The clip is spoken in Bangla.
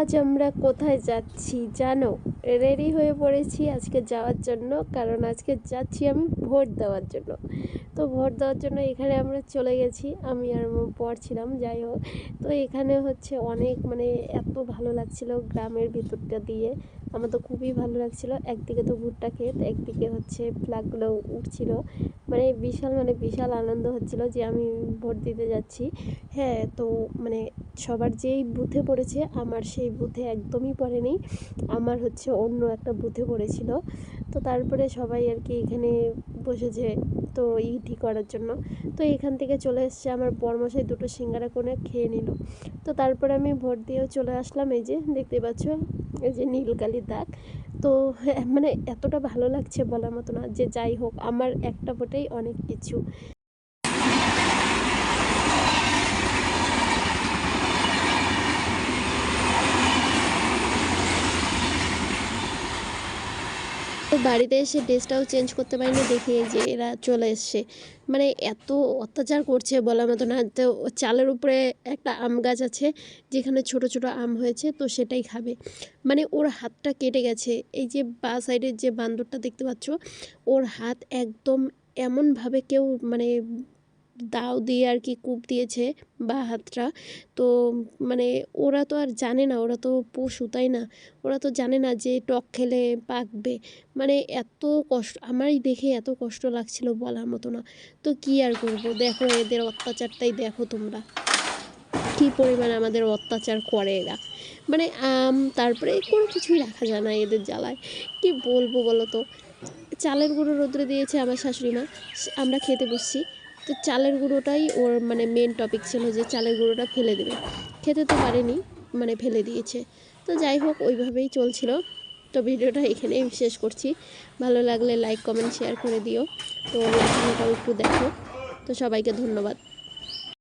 আজ আমরা কোথায় যাচ্ছি জানো? রেডি হয়ে পড়েছি আজকে যাওয়ার জন্য, কারণ আজকে যাচ্ছি আমি ভোট দেওয়ার জন্য। তো ভোট দেওয়ার জন্য এখানে আমরা চলে গেছি, আমি আর আমার বর ছিলাম। যাই হোক, তো এখানে হচ্ছে অনেক এত ভালো লাগছিল গ্রামের ভিতরটা দিয়ে। আমার তো খুবই ভালো লাগছিল। একদিকে তো ভুট্টা ক্ষেত, একদিকে হচ্ছে ফ্ল্যাগগুলো উঠছিল। বিশাল আনন্দ হচ্ছিল যে আমি ভোট দিতে যাচ্ছি। হ্যাঁ, তো সবার যেই বুথে পড়েছে আমার সেই বুথে একদমই পড়েনি, আমার হচ্ছে অন্য একটা বুথে পড়েছিল। তো তারপরে সবাই আর কি এখানে বসেছে তো ইটি করার জন্য। তো এখান থেকে চলে এসছে আমার বরমশাই, দুটো সিঙ্গারা করে খেয়ে নিল। তো তারপরে আমি ভোট দিয়েও চলে আসলাম। এই যে দেখতে পাচ্ছ, এই যে নীলকালির দাগ। তো এতটা ভালো লাগছে বলার মতো না। যে যাই হোক, আমার একটা ভোটেই অনেক কিছু। তো বাড়িতে এসে ড্রেসটাও চেঞ্জ করতে পারিনি দেখে যে এরা চলে এসছে। এত অত্যাচার করছে বলার মতো না। তো চালের উপরে একটা আম গাছ আছে যেখানে ছোট ছোট আম হয়েছে, তো সেটাই খাবে। ওর হাতটা কেটে গেছে। এই যে বা সাইডের যে বান্দরটা দেখতে পাচ্ছ, ওর হাত একদম এমনভাবে কেউ দাও দিয়ে আর কি কূপ দিয়েছে বা হাতটা। তো ওরা তো আর জানে না, ওরা তো পশু, তাই না? ওরা তো জানে না যে টক খেলে পাকবে। এত কষ্ট, আমারই দেখে এত কষ্ট লাগছিল বলার মতো না। তো কি আর করবো, দেখো এদের অত্যাচারটাই দেখো তোমরা, কী পরিমাণ আমাদের অত্যাচার করে এরা। তারপরে কোনো কিছুই রাখা যায় না এদের জ্বালায়। কি বলবো বলো তো। চালের গুঁড়ো রোদ্রে দিয়েছে আমার শাশুড়ি মা, আমরা খেতে বসছি। তো চালের গুঁড়োটাই ওর মেন টপিক ছিল যে চালের গুঁড়োটা ফেলে দেবে। খেতে তো পারেনি, ফেলে দিয়েছে। তো যাই হোক, ওইভাবেই চলছিল। তো ভিডিওটা এখানেই শেষ করছি। ভালো লাগলে লাইক কমেন্ট শেয়ার করে দিও। তো লাইকটাও একটু দেখো। তো সবাইকে ধন্যবাদ।